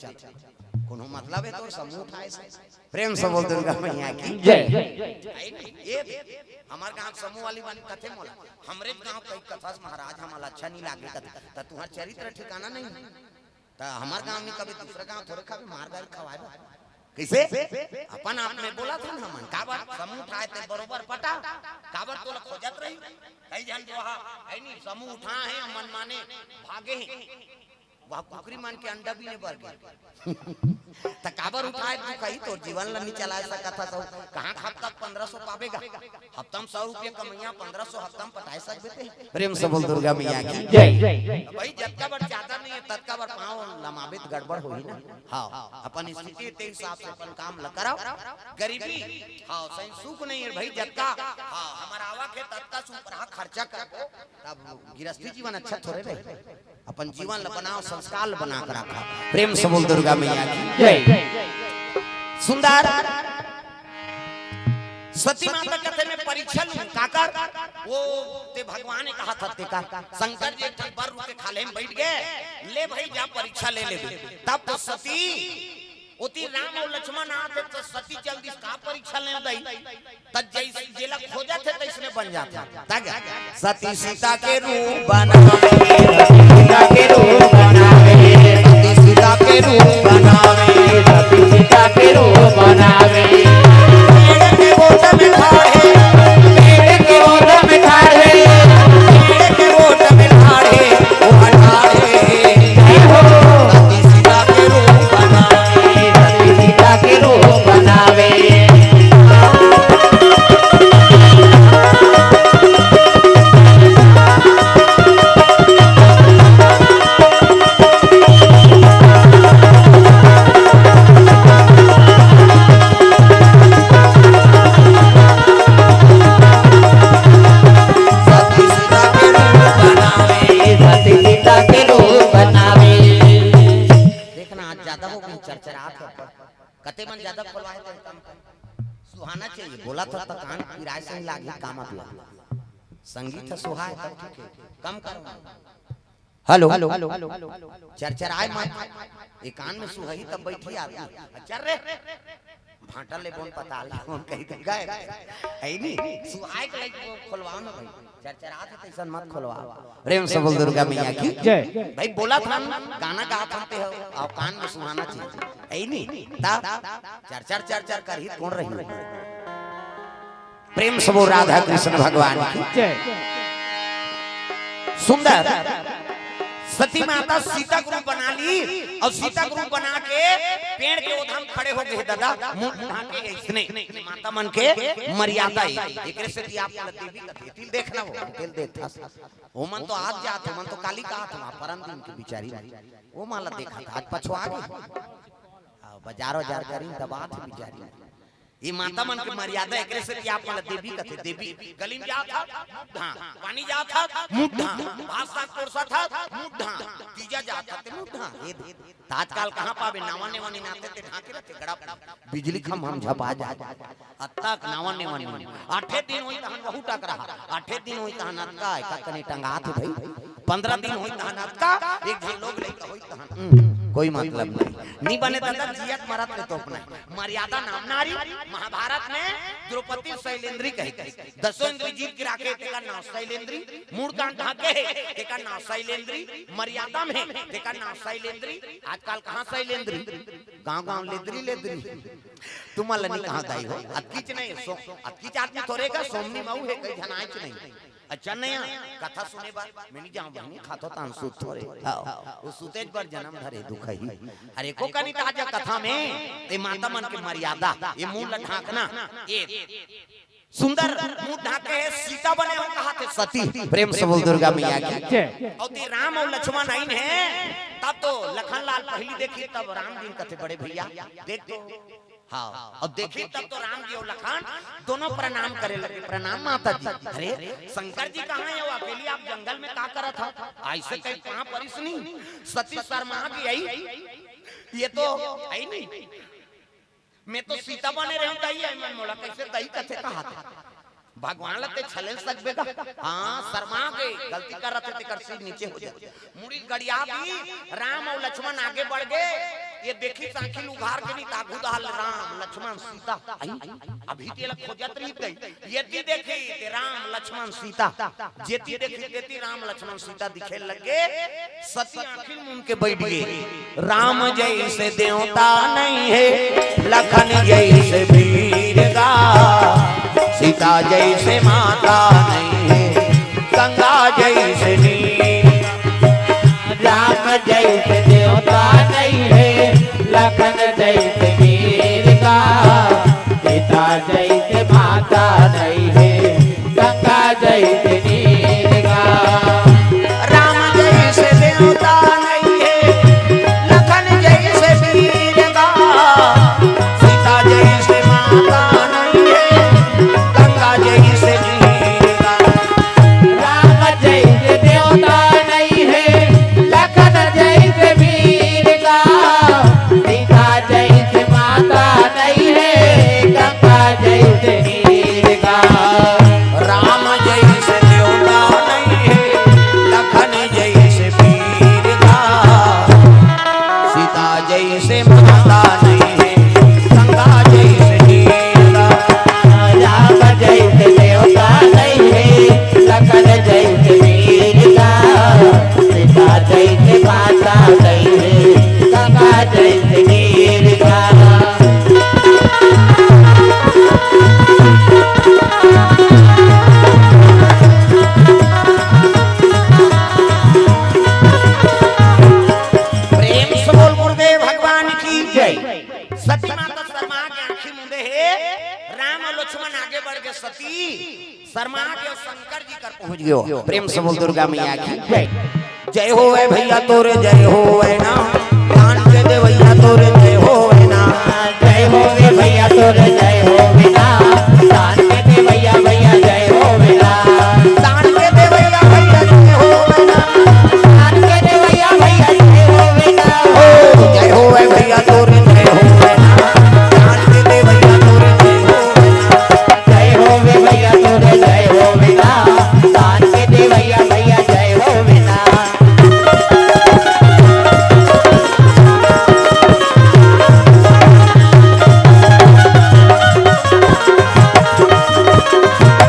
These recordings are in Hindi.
चल कोनो मतलब है तो समूह उठाए से प्रेम से बोल दुर्गा मैया की जय। ये हमार गांव समूह वाली बानी कथे मोला हमरे गांव कई कथा महाराज हमारा अच्छा नहीं लागे कथा त तुम्हार चरित्र ठिकाना नहीं त हमार गांव में कभी दूसरा गांव थोड़े खावे मार गाड़ी खवाए कैसे अपन आप में बोला था ना मन काबर समूह उठाए ते बरोबर पटा काबर तो खोजत रही कई जन जो हा है नहीं समूह उठा है मन माने भागे हैं वह कुकरी मान के अंडा भी नहीं भर गया त काबर उठाए तू कही तो जीवन ला नहीं चला सका था तो कहां हफ्ता 1500 पावेगा हफ्ता में 100 रुपया कमैया 1500 हफ्ता में पटाए सकते थे प्रेम से बोल दुर्गा मैया की जय। भाई जत्का बार ज्यादा नहीं है तत्का बार पाँव लमाबित गड़बड़ होई ना हां अपन स्थिति के हिसाब से अपन काम ल कराओ गरीबी हां सही सुख नहीं है भाई जत्का हां हमारा आवा के तत्का सुपरा खर्चा कर तब गृहस्थी जीवन अच्छा थोड़े रहे अपन जीवन ल बनाओ संस्कार बना कर रखा प्रेम से बोल दुर्गा मैया की जय। सुंदर सती माता कथे में परीक्षा काकर वो ते भगवान ने कहा था ते का शंकर जी एक बार रुके खाले में बैठ गए ले भाई जा परीक्षा ले ले तब तो सती उती राम और लक्ष्मण आते तो सती जल्दी का परीक्षा ले दई तब जैसे जेला खोजा थे तैसने बन जाता तक सती सीता के रूप बनावे सीता के रूप बनावे सती सीता के रूप बनावे सती सीता के रूप बनावे पेड़ के गोद में ठाड़े पेड़ के गोद में ठाड़े पेड़ के गोद में ठाड़े वो ठाड़े सती सीता के रूप बनावे सती सीता के रूप बनावे कते मन ज्यादा खोलवाए तो कम सुहाना चाहिए बोला था तो कान किराए से लागे काम अपना संगीत सुहाए तब ठीक है कम करो हेलो चरचराए मत एक कान में सुहाई तब बैठी आदमी चल रे भाटा ले बोन पता ले कौन कही तो गए है नहीं सुहाए के लिए खोलवाओ ना भाई चरचरा थे तैसन मत खोलवाओ प्रेम से बोल दुर्गा मैया की जय। भाई बोला था गाना गा सकते हो और कान में सुहाना चाहिए है नहीं ता चर कर ही कौन रही प्रेम से बोल राधा कृष्ण भगवान की जय। सुंदर सती माता सीता ग्रुप बना ली और सीता ग्रुप बना के पेड़ के ओधम खड़े हो गए दादा मुंह उठा के इसने माता मन के मर्यादा एकरे से कि आप देवी का तिल देखना वो तिल देखता वो मन तो आज जात मन तो काली का था परम दिन की बिचारी वो माला देखा था आज पछवा गई बाजारो जार करी दबात बिचारी ये माता मन की मर्यादा एकरे से कि आप वाला देवी कथे देवी गली में जा था मुद्धा पानी जा था मुद्धा भाषा कोरसा था मुद्धा तीजा जा था ते मुद्धा ये आजकल कहां पावे नावने वानी नाते ते ढाके रहते गड़ा बिजली खम हम झपा जा अत्तक नावने वानी 8 दिन होई तहन बहु टक रहा 8 दिन होई तहन अत्का कने टंगा थे भाई 15 दिन होई तहन अत्का एक दिन लोग लेके होई तहन कोई मतलब नहीं बने दादा जियत मरत ले तो अपना मर्यादा नाम नारी महाभारत में द्रौपदी शैलेंद्री कही दसों इंद्री जीत गिरा के तेका नाम शैलेंद्री मूड कान ढाके तेका नाम शैलेंद्री मर्यादा में तेका नाम शैलेंद्री आजकल कहां शैलेंद्री गांव लेद्री लेद्री तुम नहीं कहां दाई हो अतकीच नहीं अतकीच आदमी थोड़े का सोमनी माऊ है कहीं धनाच नहीं अच्छा नहीं कथा सुने बार मैं नहीं जाऊं बहनी खातो तान सूत थोड़े वो सुतेज पर जन्म धरे दुख ही अरे को कनी ताजा कथा में ते माता मन की मर्यादा ये मुंह लठाकना ये सुंदर मुंह ढाके सीता बने हो कहा थे सती प्रेम से बोल दुर्गा मैया की और ते राम और लक्ष्मण आइन है तब तो लखन लाल पहली देखी तब राम जी कथे बड़े भैया देख तो हाँ और देखिए तब तो राम जी और लखन दोनों प्रणाम करे लगे प्रणाम माता जी अरे शंकर जी कहाँ है वो अकेली आप जंगल में क्या करा था ऐसे कहीं कहाँ परिस नहीं सती शर्मा की आई ये तो आई नहीं मैं तो सीता बने रहूं दही है मन मोला कैसे दही कथे कहा था भगवान लते छले सकबेगा हां शर्मा के गलती कर रहे थे कर सिर नीचे हो जाए मुड़ी गड़िया भी राम और लक्ष्मण आगे बढ़ गए ये देखी साखिल उघार के नहीं तागु दाल राम लक्ष्मण सीता अभी ते लग खोजत रही गई यति देखी ते राम लक्ष्मण सीता जेती देखी तेती राम लक्ष्मण सीता दिखे लगे सती आखिर में उनके बैठ गए राम जैसे देवता नहीं है लखन जैसे वीर का सीता जैसे माता नहीं है गंगा जैसे नीर राम जैसे देवता नहीं है लखन जैसे वीर का सीता जैसे माता नहीं है गंगा जैसे नीर का राम जैसे देवता नहीं है लखन जैसे वीर का सीता जैसे माता नहीं है गंगा जैसे नीर का राम जैसे देवता नहीं है लखन जैसे वीर का सीता जैसे माता नहीं है गंगा जैसे नीर का राम जैसे देवता नहीं है लखन जैसे वीर का सीता जैसे माता नहीं है गंगा जैसे नीर का राम जैसे देवता नहीं है लखन जैसे वीर का सीता जैसे माता नहीं है गंगा जैसे नीर का प्रेम से बोल गुरुदेव भगवान की जय सती माता शर्मा के आंखी मुंदे है राम और लक्ष्मण आगे बढ़ के सती शर्मा के शंकर जी कर पहुंच गयो प्रेम से बोल दुर्गा मैया की जय जय हो है भैया तोरे जय हो है ना कान के दे भैया तोरे जय हो है ना जय हो वे भैया तोरे जय हो बिना दान के दे भैया भैया जय हो बिना कान के दे भैया भैया जय हो है ना दान के दे भैया भैया जय हो बिना जय हो है भैया तोरे जय हो है ना कान के दे भैया तोरे जय हो है ना जय हो वे भैया तोरे जय हो बिना दान के दे भैया भैया जय हो बिना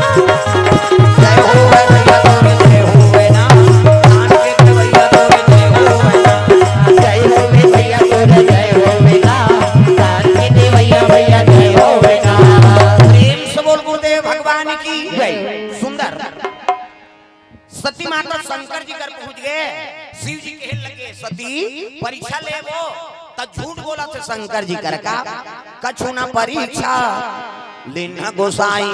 जय हो है भैया तोरे जय हो है ना कान के दे भैया तोरे जय हो है ना जय हो वे भैया तोरे जय हो बिना दान के दे भैया भैया जय हो बिना प्रेम से बोल गुरुदेव भगवान की जय सुंदर सती माता शंकर जी घर पहुंच गए शिव जी कहने लगे सती परीक्षा ले वो तब झूठ बोला थे शंकर जी कर का कछु ना परीक्षा लेना गोसाई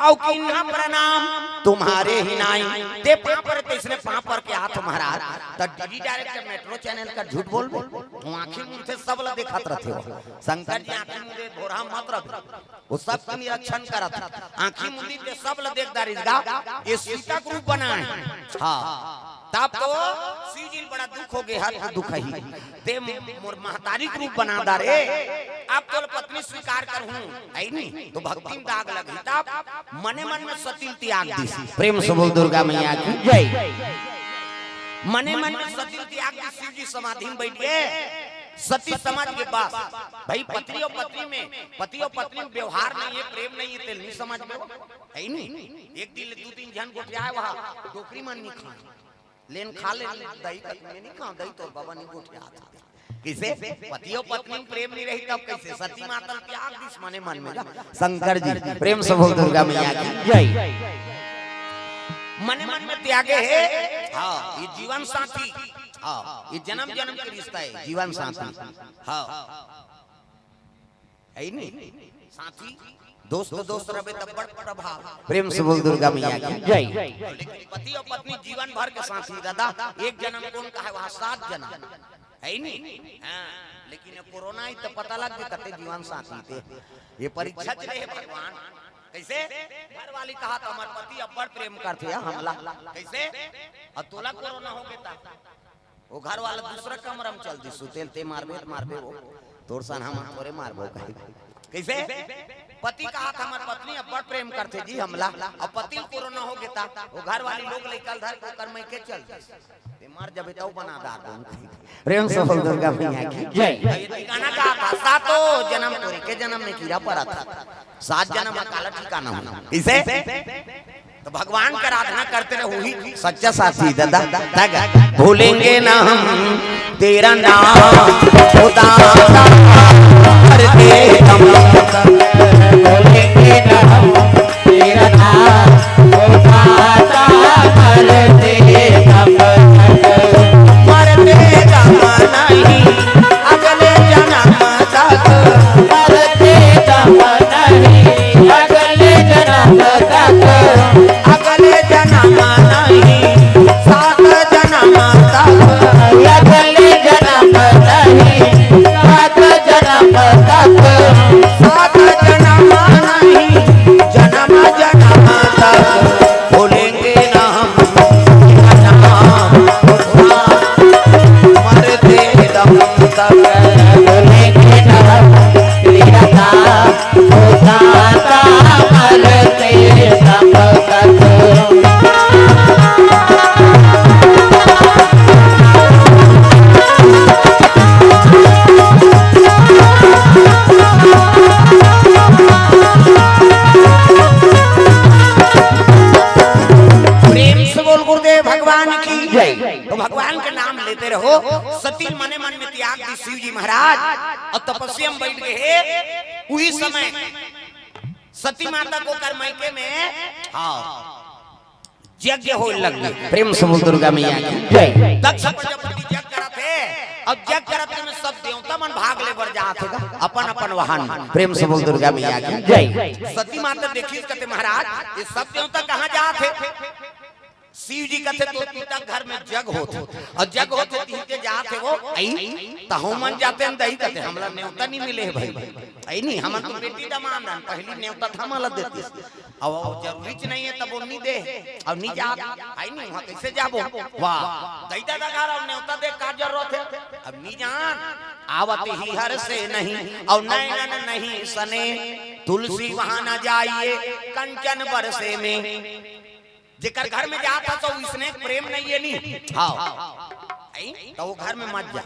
औ किन्हा प्रणाम तुम्हारे ही नाई ते पापर ते इसने पापर के हाथ महाराज त डीडी डायरेक्टर मेट्रो चैनल का झूठ बोल वो आंखें मुंह से सब ला देखत रहते हो शंकर जी आंखें मुंह धोरा मत रख वो सब का निरीक्षण करत आंखें मुंह पे सब ला देखदारी गा ये सीता का रूप बना है हां तब तो शिव जी बड़ा दुख हो गया है दुख ही ते मोर महतारी का रूप बना दा रे अब तो पत्नी स्वीकार कर हूं आई नहीं तो भक्ति में दाग लगी तब मने मन में सती त्याग दी प्रेम से बोल दुर्गा मैया की जय मने मन में सती त्याग दी शिव जी समाधि में बैठ गए सती समाज के पास भाई पति और पत्नी में व्यवहार नहीं है प्रेम नहीं है तेल नहीं समझ में है नहीं एक दिन दो तीन जन गोठिया है वहां डोकरी मन नहीं खा लेन खा ले दही का नहीं खा दही तो बाबा नहीं गोठिया किसे पति और पत्नी में प्रेम नहीं रही तब कैसे सती माता त्याग दिस मने मन में शंकर जी प्रेम से बोल दुर्गा मैया की जय मने मन में त्यागे है हाँ ये जीवन साथी हाँ ये जन्म जन्म का रिश्ता है जीवन साथी हाँ है नहीं साथी दोस्त दोस्त रहे तब बड़ प्रभाव प्रेम से बोल दुर्गा मैया की जय लेकिन पति और पत्नी जीवन भर के साथी दादा एक जन्म कौन का है वहाँ 7 जन्म है नहीं हाँ लेकिन कोरोना ही तो पता लग गया कते जीवन साथी थे ये परीक्षा चले है भगवान कैसे घर वाली कहा तो हमारे पति अब बड़ प्रेम करते हैं हमला कैसे अब तोला कोरोना हो गया वो घर वाला दूसरा कमरा में चल दी सुतेल ते मारबे वो तोर सन हम थोड़े मारबो कहे कैसे पति कहा था हमार पत्नी अब बड़ प्रेम करते जी हमला अब पति कोरोना हो गया वो घर वाली लोग लेकर धर को कर मैं के चल मर जब तो बना दाद प्रेम सफल दुर्गा मैया की जय। ये गाना कहा था सातों जन्म तोरी के जन्म में कीड़ा पड़ा था 7 जन्म अकाला ठिकाना होना इसे तो भगवान की आराधना करते रहे वही सच्चा साथी दादा भूलेंगे ना हम तेरा नाम खुदा करके बोलेंगे ना हम तेरा नाम खुदा करते मरते जमाना ही अगले जन्म तक मरते जमाना ही अगले जन्म तक अगले जन्म नहीं 7 जन्म तक अगले जन्म नहीं 7 जन्म तक 7 जन्म नहीं जन्म जन्म तक भूलेंगे ना हम मरते दम तक बोलेंगे ना हम तेरा नाम खुदा करते दम तक तो भगवान के नाम लेते रहो सती मने मन में त्याग दी शिव जी महाराज और तपस्या में बैठ गए उसी समय सती माता को कर मैके में हाँ यज्ञ हो लग गए प्रेम समुद्र दुर्गा मैया की जय। दक्ष प्रजापति यज्ञ करते अब यज्ञ करते में सब देवता मन भाग ले बर जाते अपन अपन वाहन प्रेम समुद्र दुर्गा मैया की जय। सती माता देखी कहते महाराज ये सब देवता कहाँ जाते शिव जी कहते तो पिता घर में जग होते और जग होते तीते जाते वो आई तो मन जाते हैं दही कहते हमरा न्योता नहीं मिले है भाई आई नहीं हम तो बेटी दमान पहली न्योता थमल देती अब जरूरी नहीं है तब वो नहीं दे और नहीं जा आई नहीं वहां कैसे जाबो वाह दही दादा घर और न्योता दे का जरूरत है अब नहीं जान आवत ही हर से नहीं और नैनन नहीं सने तुलसी वहां न जाइए कंचन बरसे में जेकर घर में जाता तो इसने प्रेम नहीं है नहीं हाँ तो वो घर में मत जा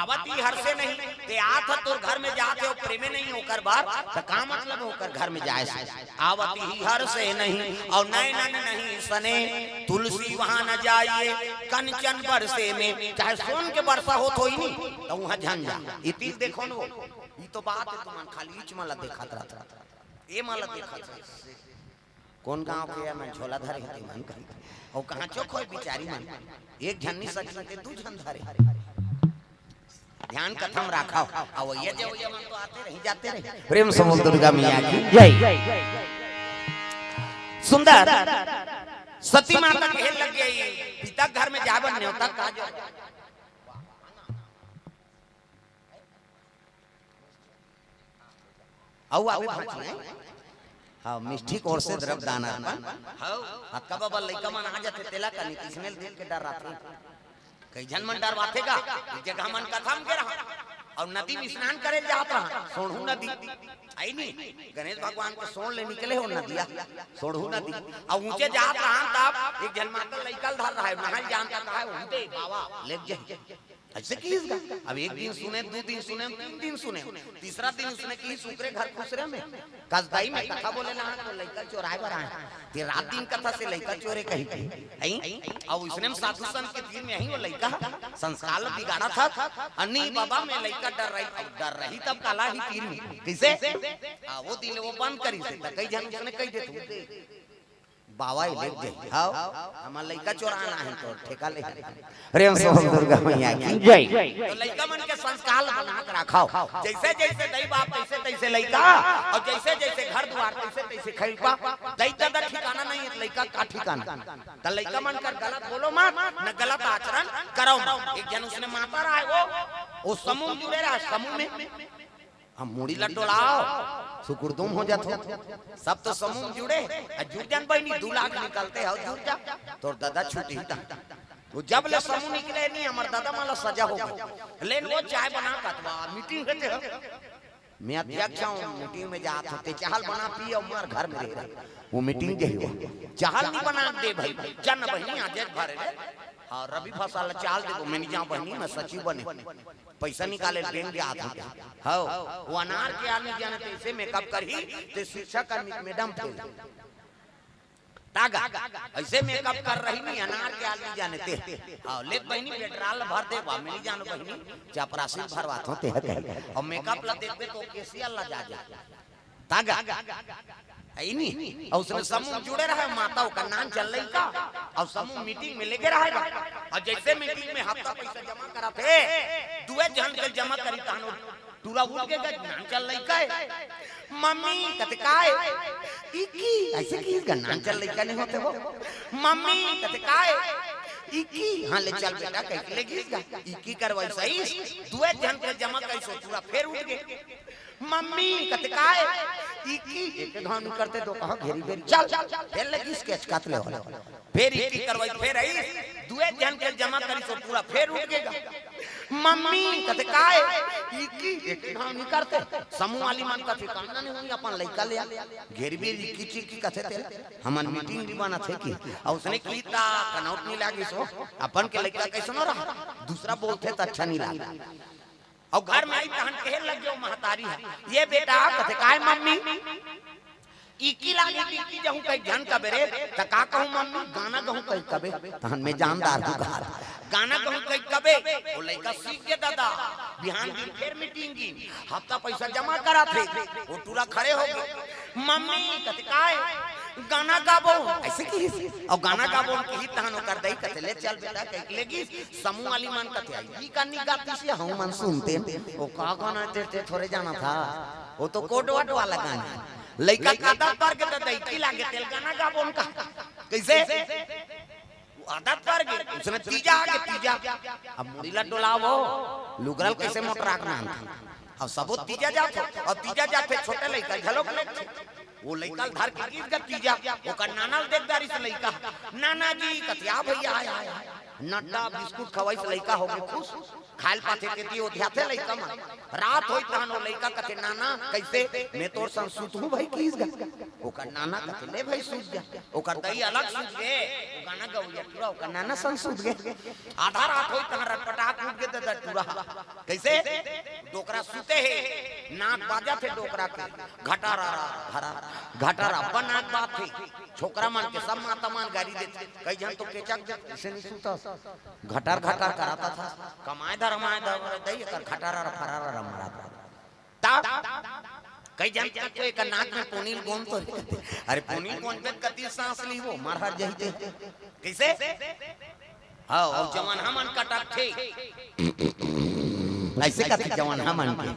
आवती हर से नहीं ते आत तो घर में जाते हो प्रेम नहीं होकर बात तो का मतलब होकर घर में जाए आवती ही हर से नहीं और नैनन नहीं सने तुलसी वहां न जाइए कंचन बरसे में चाहे सोन के वर्षा हो तो ही नहीं तो वहां झंझा इति देखो न वो ये तो बात है तुम खाली इच माला देखत रहता ये माला देखत कौन गांव के है मैं झोला धरे हती मन और कहां चोक होय बिचारी मन एक झन्नी सकी ते दू झन धरे ध्यान कथम राखा और ये जे मन तो आते रही जाते रहे प्रेम समुद्र दुर्गा मैया की जय। सुंदर सती माता कहे लग गई पिता घर में जावन न्योता का जो औ हाँ मिष्ठी कोर से द्रव दाना हाथ का बाबा लइका मन आ जाते तेला का नीति स्मेल देख के डर रात कई जन मन डर बातेगा जगह मन कथम के रहा और नदी में स्नान करे जात रहा सोढ़ू नदी आई नहीं गणेश भगवान को सोन ले निकले हो नदिया सोढ़ू नदी और ऊंचे जात रहा तब एक जन माता लइका धर रहा है नहाई जानता कहा उठे बाबा ले जाए ऐसे की इसका अब एक दिन सुने 2 दिन सुने 3 दिन सुने तीसरा दिन उसने की सुकरे घर खुसरे में कसदाई में कथा बोले ना तो लइका चोराए बर आए ते रात दिन कथा से लइका चोरे कहीं आई और उसने साधु संत के दिन में ही वो लइका संस्कार बिगाड़ा था अन्नी बाबा में लइका डर रही तब काला ही तीर में कैसे वो दिन वो बंद करी से कई जन उसने कही दे बाबा ले जाए हां हमार लइका चोराना है तो ठेका ले प्रेम से दुर्गा मैया की जय। तो लइका मन के संस्कार बना के रखाओ जैसे जैसे दई बाप तैसे तैसे लइका और जैसे जैसे घर द्वार तैसे तैसे खइबा दई दादा ठिकाना नहीं है लइका का ठिकाना त लइका मन कर गलत बोलो मत न गलत आचरण करो मत एक जन उसने माता रहा वो समूह जुड़े रहा समूह में हम मुड़ी लटोलाओ सुकुरदुम हो जाते सब तो समूह जुड़े जुड़ जान बहनी 2 लाख निकलते हो जुड़ जा तो दादा छुट्टी वो जब ले समूह निकले नहीं हमार दादा माला सजा हो लेन वो चाय बना कतवा मीटिंग करते हो मैं अध्यक्ष हूँ, मीटिंग में जात होते चाहल बना पिए और मार घर में रह रहे वो मीटिंग दे हो चाहल नहीं बना दे भाई जन बहनी आज भरे हाँ रवि फसल चाल देखो मैं नहीं जाऊँ बहनी मैं सचिव बने पैसा निकाले बैंक के आते हाँ वो अनार के आने जाने तो इसे मेकअप कर ही तो शिक्षक का मैडम थे तागा ऐसे मेकअप कर रही नहीं अनार के आने जाने ते हाँ ले बहनी पेट्रोल भर दे मैं नहीं जानो बहनी चपरासी भरवात होते हैं और मेकअप ला देखते तो कैसे अल्लाह जा तागा आई नहीं और उसमें समूह जुड़े रहे माताओं का नाम चल रही का और समूह मीटिंग में लेके रहेगा और जैसे मीटिंग में हफ्ता पैसा जमा करा थे दुए जन के जमा करी तानो टूरा उठ के नाम चल रही का मम्मी कहते काय इकी ऐसे की इसका नाम चल रही का नहीं होते वो मम्मी कहते काय इकी हाँ ले चल बेटा कह लेगी इसका इकी करवाई सही दुए जन के जमा करी सो पूरा फिर उठ गए मम्मी कहते काय इकी एक घाव नहीं करते तो कहा घेरी घेरी चल फिर लगी स्केच काट ले वाला फिर इकी करवाई फिर आई दुए जन के जमा करी सो पूरा फिर उठ गएगा मम्मी कहते काय इकी एक घाव नहीं करते समूह वाली मन का ठिकाना नहीं हुई अपन लइका ले घेरी बेरी इकी चिकी कहते थे हमन मीटिंग भी बना थे की और उसने की ता कनौट नहीं लागी सो अपन के लइका कैसे न रहा दूसरा बोलते तो अच्छा नहीं लगा और घर में आई तहन कहे लग गयो महतारी है ये बेटा कहते काय मम्मी इकी लागी इकी जहू कहीं जन का बेरे त का कहूं मम्मी गाना कहूं कहीं कबे तहन में जानदार हूं गाना कहूं कहीं कबे ओ लइका सीख के दादा बिहान दिन फिर मीटिंग की हफ्ता पैसा जमा करा थे वो टूरा खड़े हो गए मम्मी कहते काय गाना गाबो ऐसे की और गाना गाबो की तहन कर दई कहते ले चल बेटा कह लेगी समूह वाली मन कहते आई ई कन्नी गाती से हम मन सुनते ओ का गाना ते थोड़े जाना था वो तो कोटवाट वाला गाना लइका आदत पर के दई की लागे तेल गाना गाबो उनका कैसे आदत पर के उसने तीजा आगे तीजा अब मुड़ीला डोलावो लुगरल कैसे मोटर आकना और सबो तीजा जाते और तीजा जाते छोटे लइका झलक ले वो लइका धर के गिर गया तीजा वो का नाना देखदारी से लइका नाना जी कतिया भैया आया नड्डा बिस्कुट खवाई से लइका हो गए खुश खाल पाथे के दियो ध्याथे लइका मन रात होई तहन लइका कथे नाना कैसे मैं तोर संग सुत हूं भाई कीस गा ओकर नाना कथे ले भाई सुत जा ओकर दई अलग सुत गे ओ गाना गौया पूरा ओकर नाना संग सुत गे आधा रात होई तहन रटपटाक उठ के ददा पूरा कैसे डोकरा सुते है नाक बाजा थे डोकरा के घटारा भरा घटारा बनाक बात थे छोकरा मन के सब माता मान गाड़ी देते कई जन तो केचक से नहीं सुता घटार घटार कराता था कमाए धरमाए दई कर घटारा फरारा मारा ता कई जन तो एक नाक में पोनील गोन तो अरे पोनील गोन पे कति सांस ली वो मार जही कैसे हां और जवान हमन कटक थे ऐसे कति जवान हमन के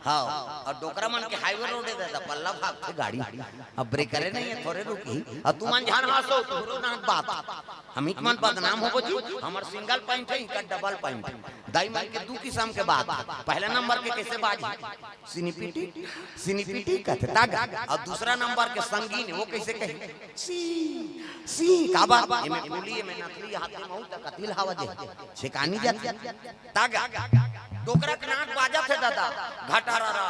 हां और डोकरा मन के हाईवे रोड दे दा पल्ला भाग थे गाड़ी अब ब्रेक करे नहीं है थोड़े रुकी और तू मन जान हासो तोरो ना बात हम एक मन बदनाम होबो जी हमर सिंगल पॉइंट है इनका डबल पॉइंट दाई मन के दो किस्म के बात पहला नंबर के कैसे बाजी सिनीपीटी कहते तागा और दूसरा नंबर के संगीन वो कैसे कहे सी का बात ये में बोली में नकली हाथ में बहुत कतिल हवा जे छिकानी जाती तागा डोकरा के नाक बाजा थे दादा घटारा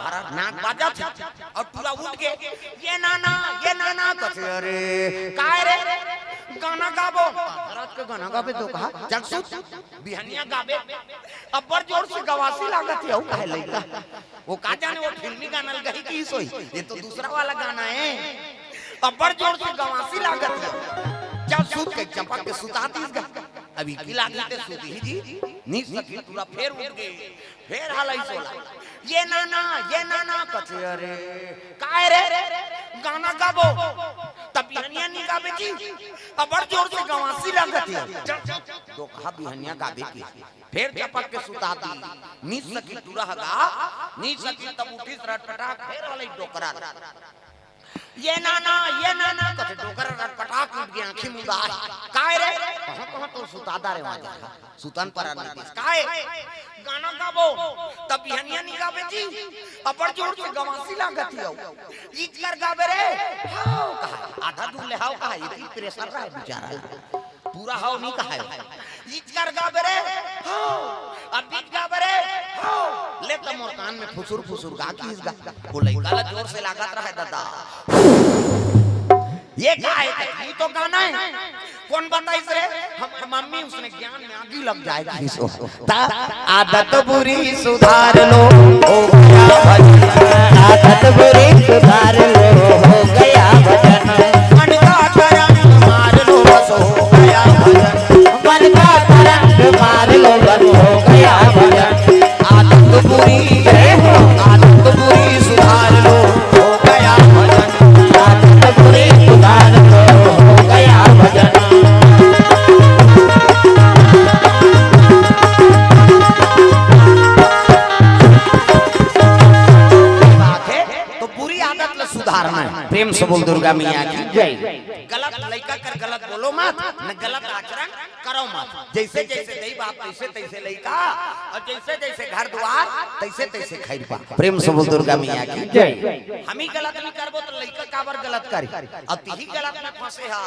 भरा नाक बाजा थे और पूरा उठ के ये नाना कहते अरे काय रे गाना गाबो रात के गाना गाबे तो कहा जगसुत बिहनिया गाबे अब्बर जोर से गवासी लागत है काहे लइका वो का जाने वो फिल्मी गाना गई की सोई ये तो दूसरा वाला गाना है अब्बर जोर से गवासी लागत है जब सूत के चपक के सुताती गा अभी की लागते सुती ही जी नी सकी पूरा फेर उठ गए फेर हालाई सोला ये नाना कहते अरे काय रे गाना गाबो तब बिहनिया नहीं गाबे जी अबर जोर से गवासी लागत है तो कहा बिहनिया गाबे की फिर चपक के सुताती नी सकी पूरा हगा नी सकी तब उठी रटपटा फेर वाली डोकरा ये नाना कहते डोकरा रटपटाक उठ गया आंखें मुंदा काय रे कहां तो सुतादा रे वहां जा सुतन पर नहीं काय गाना गाबो तब बिहनिया नहीं गाबे जी अपर जोर से गवासी लागत हियो ईच कर गाबे रे हां कहा आधा दूर ले हां कहा ये प्रेशर रहा है बेचारा पूरा हां नहीं कहा ईच कर गाबे रे हां अब बीच गा बरे ले तो मोर कान में फुसुर फुसुर गा की इसगा वो लइका ला जोर से लागत रहा दादा ये क्या है ये तो गाना है कौन बताइस रे हमार मम्मी उसने ज्ञान में आगी लग जाएगी सो आदत बुरी सुधार लो हो गया भजन आदत बुरी सुधार लो हो गया भजन मन का तरंग मार लो बस हो गया भजन मन का तरंग मार लो बस हो गया भजन आदत बुरी सुधार लो हो गया भजन आदत बुरी सुधार लो हो गया भजन तो बुरी आदत ला सुधारना है प्रेम से बोल दुर्गा मैया की जय गलत लइका कर गलत बोलो मत न गलत आचरण करो मत जैसे जैसे दई बाप तैसे तैसे लइका और जैसे जैसे घर द्वार तैसे तैसे खैर पा प्रेम से बोल दुर्गा मैया की जय हम ही गलत नहीं करबो तो लइका काबर गलत करी और तिही गलत में फंसे हा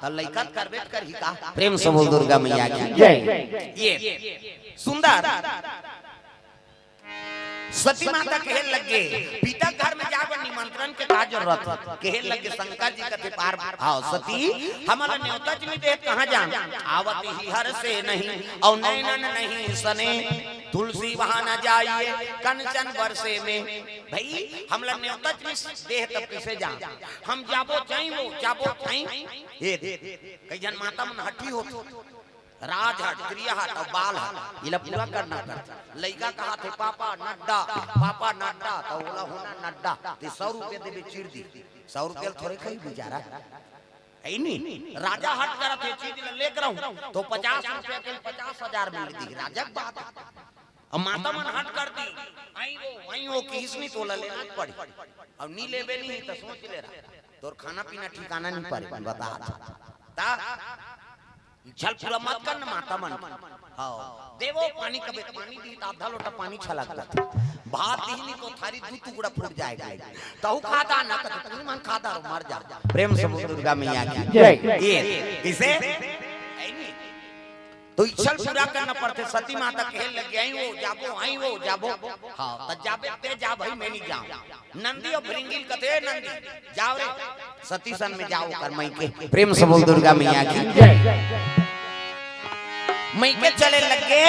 तो लइका करबे करही का प्रेम से बोल दुर्गा मैया की जय ये सुंदर सती माता कहे लगे पिता घर में जाकर निमंत्रण के का जरूरत कहे लगे शंकर जी कथे पार आओ सती हमारा न्योता जी दे कहां जान आवत ही हर से नहीं और नैनन नहीं सने तुलसी वहां न जाइए कंचन बरसे में भाई हमला न्योता जी देह तब कैसे जान हम जाबो चाहि वो जाबो चाहि ये कई जन माता मन हठी हो राज हट क्रिया हट और बाल हट ये पूरा करना पड़ता लइका कहा थे पापा नड्डा तो बोला होना नड्डा ते 100 रुपए दे चीर दी 100 रुपए थोड़े खाई बेचारा है नहीं राजा हट करा थे चीज लेकर रहूं तो 50 रुपए के 50,000 मिल दी राजा बात अब माता मन हट कर दी आई वो किसनी तोला लेना पड़ी अब नी लेबे नहीं तो सोच ले रहा तोर खाना पीना ठिकाना नहीं पड़े बता ता छल पूरा मत कर न माता मन हां देवो पानी कबे पानी दी आधा लोटा पानी छलक जाता भात दीनी तो थारी दू टुकड़ा फूट जाएगा तहु खाता ना तो तू मन खाता रो मर जा प्रेम से बोल दुर्गा मैया की जय ये किसे तो इच्छा पूरा करना पड़ते सती माता कहे लग आई वो जाबो हां त जाबे ते जा भाई मैं नहीं जाऊं नंदी और भृंगिल कथे नंदी जाओ रे सती सन में जाओ कर मई के प्रेम से बोल दुर्गा मैया की जय मई के चले लगे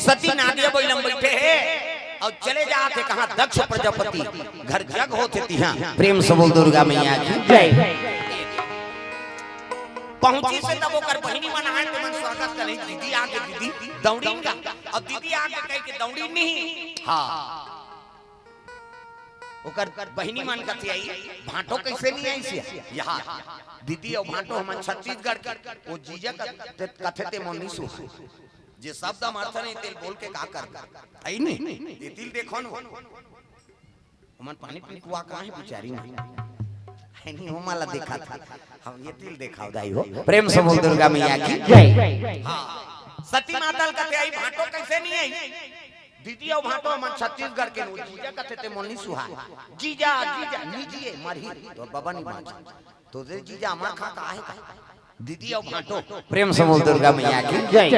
सती नादिया बोलम बैठे है और चले जाते कहां दक्ष प्रजापति घर जग होते तिहां प्रेम से बोल दुर्गा मैया की जय पहुंची से तब ओकर बहिनी मन आए के मन स्वागत करे दीदी आके दीदी दौड़ीन का और दीदी आके कह के दौड़ी नहीं हां ओकर बहिनी मन कथी आई भाटो कैसे नहीं आई से यहां दीदी और भाटो हम छत्तीसगढ़ के वो जीजा कथे ते मोनी सु जे शब्द अर्थ नहीं तेल बोल के का कर आई नहीं ये तिल देखो न हमन पानी पी कुआ काहे बेचारी नहीं हो माला देखा था हम ये तिल दिखाओ दाई हो प्रेम से बोल दुर्गा मैया की जय हां सती माता कथे आई भाटो कैसे नहीं आई दीदी और भाटो मन छत्तीसगढ़ के जीजा कथे ते मोनी सुहा जीजा नीजिए मरही तो बाबा नहीं मान तो दे जीजा अमर खा काहे का दीदी और भाटो प्रेम से बोल दुर्गा मैया की जय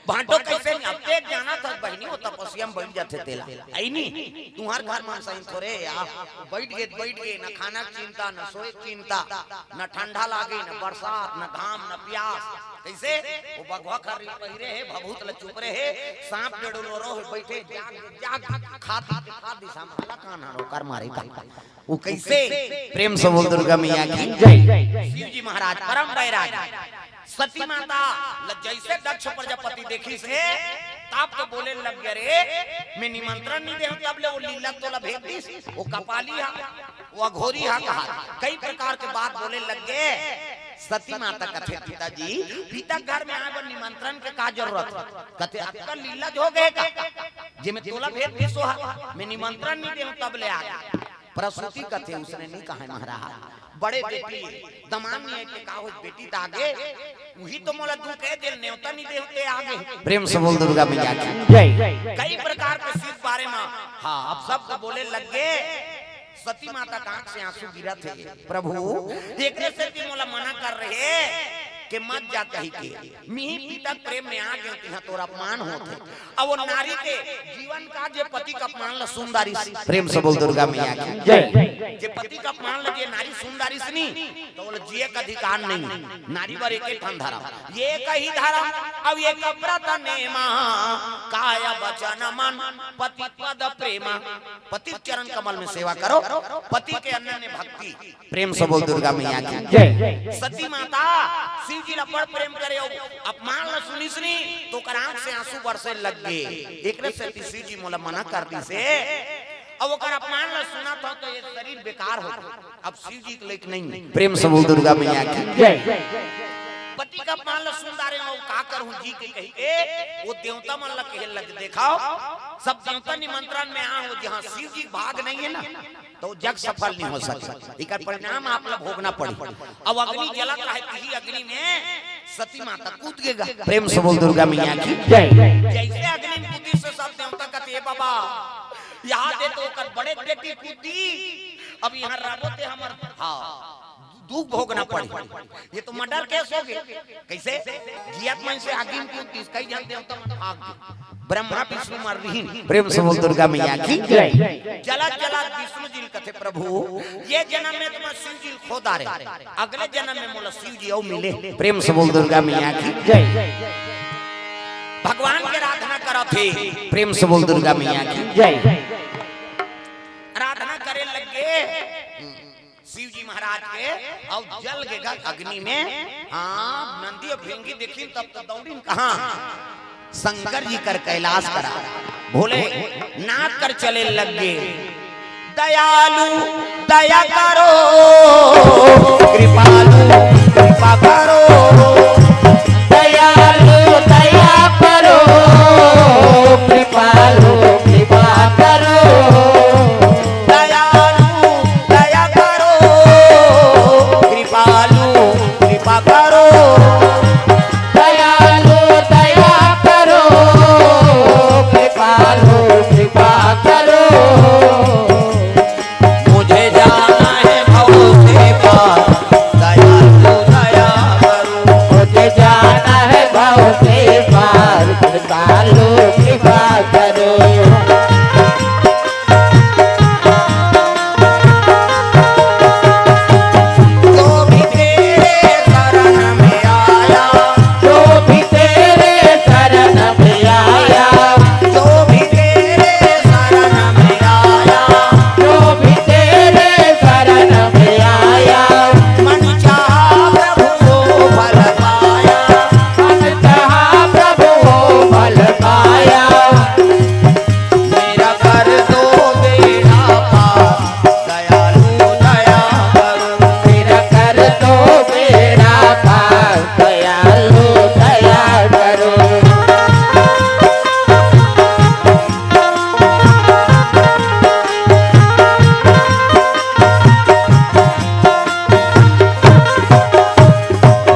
भाटो कैसे नहीं अब देख जाना था बहनी वो तपस्या में बैठ जाते तेला आई नहीं तुम्हार घर मान सही थोड़े बैठ गए न खाना की चिंता न सोए चिंता न ठंडा लागे न बरसात न घाम न प्यास कैसे वो बगवा कर पहिरे है भभूत ल चुप रहे सांप डड़लो रो बैठे जाग खाती संभाला कान रो कर मारे का वो कैसे प्रेम से बोल दुर्गा मैया की जय शिव जी महाराज परम बैराग सती माता जैसे दक्ष प्रजापति देखी से ताप तो बोले लग गए रे मैं निमंत्रण नहीं दे तब ले वो लीला तोला भेज दी वो कपाली हा वो अघोरी हा कहा कई प्रकार के बात बोले लग गए सती माता कथे पिताजी पिता घर में आए पर निमंत्रण के का जरूरत कथे आपका लीला हो गए का जे मैं तोला भेज दी सोहा मैं निमंत्रण नहीं दे तब ले आ प्रसूति कथे उसने नहीं कहा महाराज बड़े बेटी दमान नहीं है का हो बेटी दागे वही तो मोला तू कह दिल न्योता नहीं देते आगे प्रेम से बोल दुर्गा मैया की जय कई प्रकार के सिद्ध बारे में हां अब सब बोले लग गए सती माता का आंख से आंसू गिरा थे प्रभु एकरे से भी मोला मना कर रहे के मत जा कही के मिही पिता प्रेम में आ गए कि तोरा अपमान होते। अब वो नारी के जीवन का जे पति का अपमान ल सुंदरी प्रेम से बोल दुर्गा मैया की जय। जे पति का अपमान लगे नारी सुंदरी सनी तो बोले जिए का अधिकार नहीं, नारी पर एक ठन धर्म ये कही धर्म। अब ये व्रत नेमा काया वचन मन पति पद प्रेमा, पति चरण कमल में सेवा करो, पति के अनन्य भक्ति प्रेम से बोल दुर्गा मैया की जय। सती माता शिव जी लपड़ प्रेम करे अपमान ल सुनी सुनी तो आंख से आंसू बरसे लग गए। एकरे से शिव जी मोला मना कर दी से अब ओकर अपमान ल सुना था तो ये शरीर बेकार हो। अब शिव जी के लेक नहीं प्रेम से बोल दुर्गा मैया की जय। पति का अपमान ल सुनदारे हो का करूं जी के कही के वो देवता मन ल कहे लग देखाओ सब देवता निमंत्रण में आ हो जहां शिव जी भाग नहीं है ना तो जग सफल नहीं हो सकता। इकर परिणाम आप लोग भोगना पड़ी। अब अग्नि जलत रहे किसी अग्नि में सती माता कूद गएगा प्रेम से बोल दुर्गा मैया की जय। जैसे अग्नि में कूदी से सब देवता कहते बाबा यहाँ दे तो कर बड़े बेटी कूदी अब यहाँ रावते हमर हाँ दुख भोगना पड़े। ये तो मर्डर केस हो गए कैसे जियात मन से आगे कूदी कई जन देवता भाग ब्रह्मा विष्णु मरविहीन प्रेम से बोल दुर्गा मैया की जय। चला चला विष्णु जी कहते प्रभु ये जन्म में तुम शिव जी खो डारे अगले जन्म में मोला शिव जी औ मिले प्रेम से बोल दुर्गा मैया की जय। भगवान के आराधना करा थे प्रेम से बोल दुर्गा मैया की जय। आराधना करे लगे शिव जी महाराज के और जल गएगा अग्नि में। हाँ नंदी और भृंगी देखी तब तो दौड़ी कहाँ शंकर जी कर कैलाश करा भोले नाच कर चले लगे दयालु दया करो कृपालु कृपा करो दयालु दया करो कृपालु कृपा करो दयालु दया करो कृपालु कृपा करो दयालु दया करो कृपालु कृपा करो मुझे जाना है भव से पार दयालु दया करो मुझे जाना है भव से पार कृपालु कृपा करो जो भी तेरे शरण में आया जो भी तेरे शरण में आया जो भी तेरे शरण में आया जो भी तेरे शरण में आया मन चाहा प्रभु फल पाया मन चाहा प्रभु फल पाया मेरा कर दो बेड़ा पार दयालु दया करो मेरा कर दो मेरा पार दयालु दया करो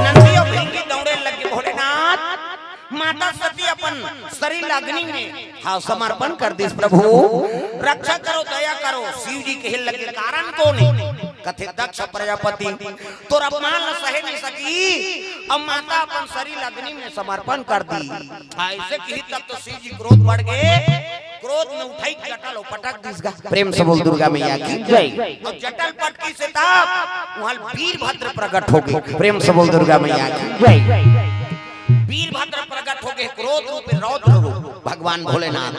नंदी और भृंगी दौड़े लगे भोलेनाथ माता सती अपन शरीर अग्नि में हाँ समर्पण कर दी प्रभु रक्षा करो दया करो। शिव जी कहे लगे कारण कौन है कथे दक्ष प्रजापति तो अपमान न सहे नहीं सकी अब माता अपन शरीर अग्नि में समर्पण कर दी। ऐसे कही तब तो शिव जी क्रोध बढ़ गए क्रोध में उठाई जटल और पटक दिसगा प्रेम से बोल दुर्गा मैया की जय। और जटल पटकी से तब वहां वीरभद्र प्रकट हो गए प्रेम से बोल दुर्गा मैया की जय। वीरभद्र प्रकट हो गए क्रोध रूप रौद्र रूप भगवान भोलेनाथ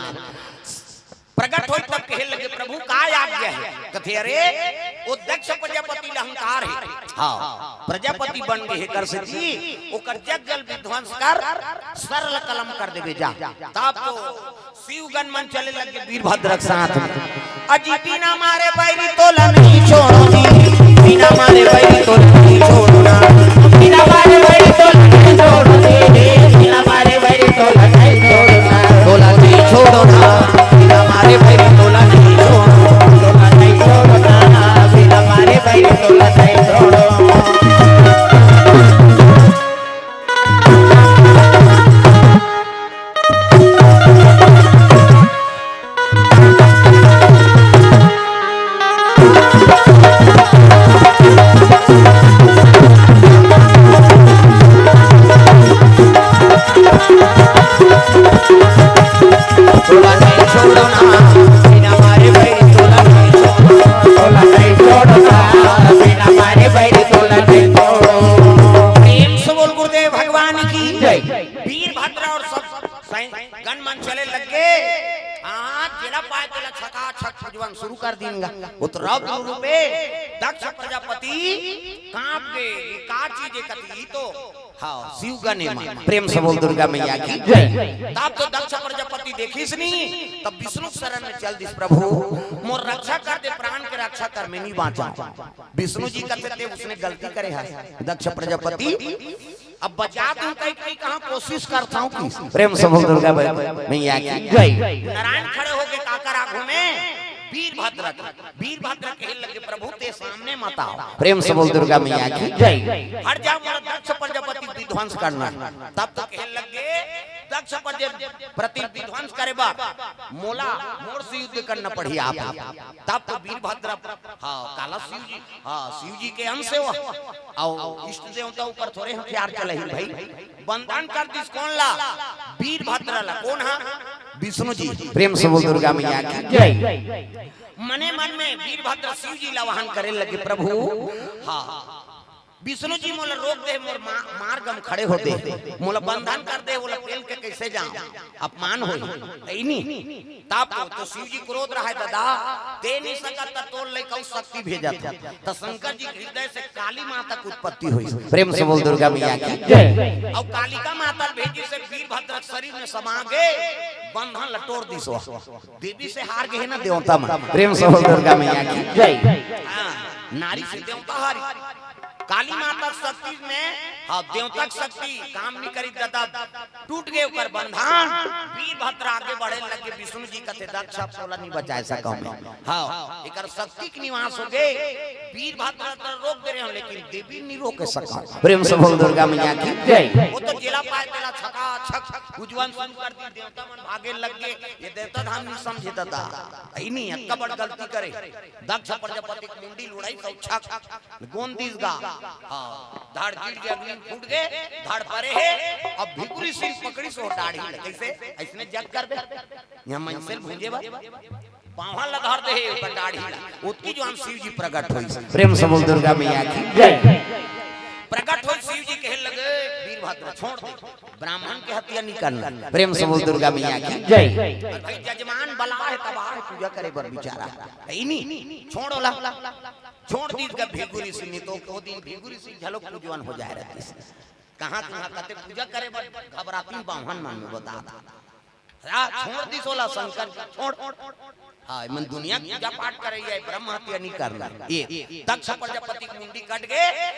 प्रकट हो तब कहे लगे प्रभु का आज्ञा है कथे अरे वो दक्ष प्रजापति अहंकार है हाँ प्रजापति बन गए कर से जी ओकर जगल विध्वंस कर सरल कलम कर देवे जा तब तो शिवगण मन चले लगे वीरभद्र के साथ अजी बिना मारे बैरी तोला नहीं छोड़ो बिना मारे बैरी तोला नहीं छोड़ना बिना मारे बैरी तोला नहीं छोड़ो बिना मारे बैरी तोला नहीं छोड़ना तोला नहीं छोड़ना बिना मारे बैरी तोला नहीं छोड़ो तोला नहीं छोड़ना बिना मारे बैरी तोला नहीं छोड़ो जेला पाए तेला छका छक पूजवन शुरू कर देंगे। उत्तरव रूपे दक्ष प्रजापति कांप गए, का चीज कती तो हाँ शिव का नेम। प्रेम से बोल दुर्गा मैया की जय। तब तो दक्ष प्रजापति देखिस नहीं, तब विष्णु शरण में चल दिस, प्रभु मोर रक्षा कर दे, प्राण के रक्षा कर, मैं नहीं बाँचा। विष्णु जी कहते थे उसने गलती करे है दक्ष प्रजापति, अब बचा दूं कहीं कहाँ कोशिश करता हूँ कि प्रेम से बोल दुर्गा मैया की जय। नारायण खड़े होके काकर आंखों में वीरभद्र कहने लगे, प्रभु ते सामने मत आओ। प्रेम से बोल दुर्गा मैया की जय। हट जाओ मोर दक्ष प्रजापति विध्वंस करना। तब तो कहने लगे दक्ष प्रति विध्वंस करे बा मोला मोर से युद्ध करना पड़ी आप। तब तो वीरभद्र हाँ काला शिव जी के अंश हो और इष्ट देवता ऊपर थोड़े हथियार चले भाई। बंधन कर दिस कौन ला? वीरभद्र ला। कौन है? विष्णु जी। प्रेम से बोल दुर्गा मैया की जय। मने मन में वीरभद्र शिव जी ला वाहन करे लगे, प्रभु हाँ विष्णु जी मोला रोक दे, मोर मार्ग हम खड़े होते, मोला बंधन कर दे, बोला पेल के कैसे जाऊं, अपमान हो नहीं। तब तो शिव जी क्रोध रहा है, दादा दे नहीं सकता तोड़ ले कौ शक्ति भेजा था। तो शंकर जी हृदय से काली माता की उत्पत्ति हुई। प्रेम से बोल दुर्गा मैया की जय। और कालिका माता भेजी से वीरभद्र शरीर में समा गए, बंधन लटोर दी सो देवी से हार गए ना देवता में। प्रेम से बोल दुर्गा मैया की जय। नारी से देवता हारी, काली माता शक्ति में हाँ देवता शक्ति काम नहीं करी, दादा टूट गए ऊपर बंधन। वीरभद्र आगे बढ़े लगे, विष्णु जी कहते दक्ष सोला नहीं बचाए सका मैं हाँ एक शक्ति के निवास हो गए। वीरभद्र रोक दे रहे हो लेकिन देवी नहीं रोक सका। प्रेम से बोल दुर्गा मैया की जय। वो तो जेला पाए तेला छका छक उज्जवल शुरू कर दी, देवता मन भागे लग गए। ये देवता धाम नहीं समझे दादा, नहीं अक्का बड़ गलती करे। दक्ष प्रजापति की मुंडी लुढ़ाई तो छक गोंद दिस गा धाड़ गिर गया, अग्नि फूट गए, धाड़ परे है। अब भिकुरी सिंह पकड़ी सो दाढ़ी कैसे ऐसने जग कर दे, यहाँ मंसिल भूंजे बा पांवा लधार दे ऊपर दाढ़ी उतकी जो हम शिव जी प्रकट हुई। प्रेम से बोल दुर्गा मैया की जय। प्रकट हुई शिव जी कहने लगे, वीरभद्र छोड़ दे, ब्राह्मण के हत्या नहीं करना। प्रेम से बोल दुर्गा मैया की जय। भाई जजमान बला है तबाह पूजा करे बर बेचारा नहीं छोड़ो ला छोड़ दी का भेगुरी सिंह तो वो दिन भेगुरी सिंह झलक पूजवन हो जाए रहती है। कहां कहते पूजा करे घबराती बाहन मन में बता छोड़ दी सोला शंकर छोड़ हाँ मन दुनिया की पूजा पाठ करे है, ब्रह्म हत्या नहीं करना। ये दक्ष प्रजापति की मुंडी कट गए,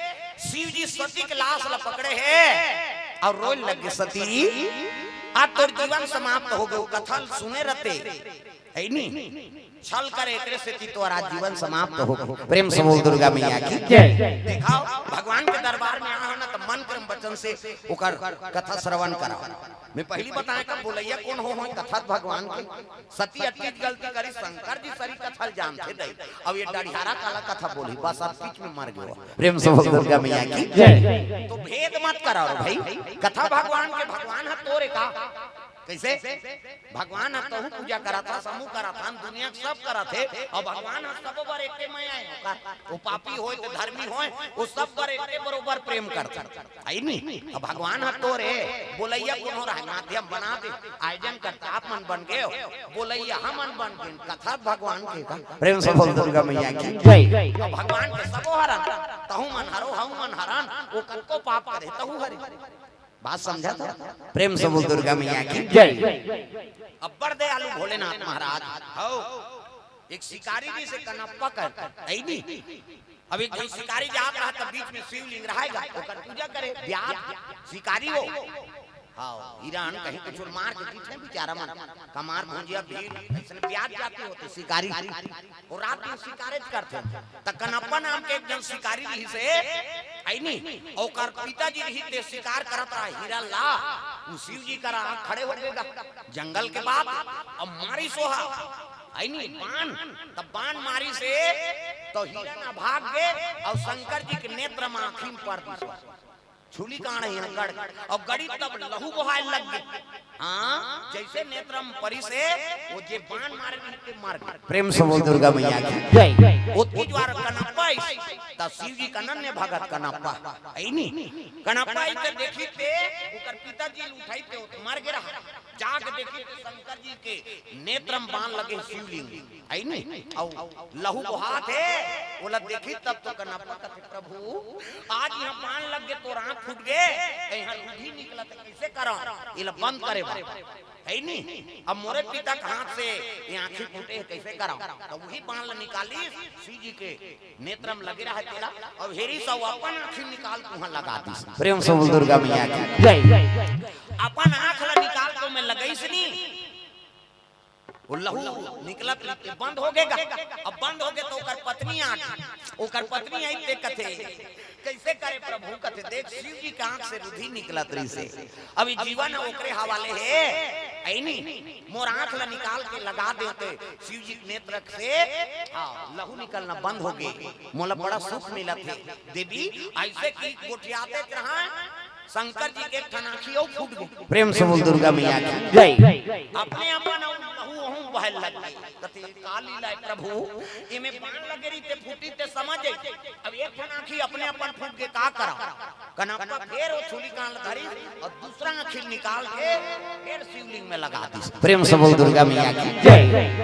शिव जी सती के लाश ला पकड़े है और रोने लगे, सती आज तो जीवन समाप्त हो गए। कथा सुने रहते है नहीं छल करे एकरे से तीतोरा जीवन समाप्त हो। प्रेम से बोल दुर्गा मैया की जय। दिखाओ भगवान के दरबार में आना ना तो मन क्रम वचन से ओकर कथा श्रवण कराओ। मैं पहली बताया कब बोलैया कौन हो कथा भगवान के सती अति गलती करी, शंकर जी सरी कथा जानते दे, अब ये डढ़ियारा काला कथा बोली बस अब बीच में मर गया। प्रेम से बोल दुर्गा मैया की जय। तो भेद मत कराओ भाई, कथा भगवान के भगवान है तोरे का कैसे भगवान तो पूजा करा था, समूह करा था, दुनिया सब करा थे और भगवान सब बार एक में आए। वो पापी होए तो धर्मी होए वो सब बार एक बरोबर प्रेम करता है नहीं। अब भगवान है तो रे बोलैया कौन हो रहा है, माध्यम बना दे आयोजन करता आप मन बन गए बोलैया हम मन बन गए कथा भगवान के का। प्रेम से बोल दुर्गा मैया की जय। भगवान के सबो हरण तहु मन हरो हऊ मन हरण वो कनको पाप करे तहु हरि। बात समझा था? प्रेम से बोल दुर्गा मैया की जय। अब्बर दयालु भोलेनाथ महाराज हो एक शिकारी जी से कनप्पा कर नहीं। अब एक शिकारी जा रहा था बीच में शिवलिंग रहेगा ओकर पूजा करे ब्याह शिकारी हो हाँ ईरान कहीं कुछ मार के पीछे बेचारा मन कमार भुंजिया भीड़ इसने ब्याह जाती होते शिकारी और रात में शिकारे करते त कनप्पा नाम के एक जन शिकारी रही से आई नहीं और पिताजी रही ते शिकार करत रहा हीरा ला शिव जी करा खड़े हो गएगा जंगल के बाद अब मारी सोहा आई नहीं बाण तब बाण मारी से तो हीरा ना भाग गए और शंकर जी के नेत्र में आँखी में पड़ दी छुली कहाँ रही है गड़ और गड़ी तब लहू बहाए लग गए हाँ जैसे नेत्रम परी से वो जे बाण मारे नहीं मार गए। प्रेम से बोल दुर्गा मैया की जय। उत्ती द्वार कनप्पा त शिव जी कनन ने भगत कनप्पा आई नहीं कनप्पा इते देखी ते ओकर पिताजी उठाई ते मर गए रहा जा जाके देखी तो शंकर जी के नेत्र में बाण लगे शिवलिंग है नहीं और लहू को हाथ है बोला देखी तब तो कनप्पा कहते प्रभु आज यहाँ बाण लग गए तो आंख फूट गए यहाँ लूढ़ी निकला तो कैसे करो ये बंद करे है नहीं अब मोरे पिता के हाथ से ये आंखें फूटे कैसे करा तो वही बाण निकाली शिव जी के नेत्र में लगे रहा तेरा और हेरी सब अपन आंखें निकाल वहां लगा दी प्रेम से बोल दुर्गा मैया की जय अपन आंख ला निकाल तो मैं लगई से नहीं वो लहू निकला तो बंद हो गएगा अब बंद हो गए तो ओकर पत्नी आ ओकर पत्नी आई ते कथे कैसे करे प्रभु कथे देख शिव जी के आंख से रुधि निकला तरी से अभी जीवन ओकरे हवाले है आई नहीं मोर आंख ला निकाल के लगा देते शिव जी के नेत्र से लहू निकलना बंद हो गए मोला बड़ा सुख मिला थे देवी ऐसे की गोठियाते रहा शंकर जी के ठनाखियों फूट गए प्रेम से बोल दुर्गा मैया की जय अपने अपन लहू वहू बहल लग कते काली लाए प्रभु इमे बाण लगे रही ते फूटी ते समझ आई अब एक ठनाखी अपने अपन फूट के का करा कनप्पा फिर वो छुरी कान धरी और दूसरा आंखी निकाल के फिर शिवलिंग में लगा दी प्रेम से बोल दुर्गा मैया की जय।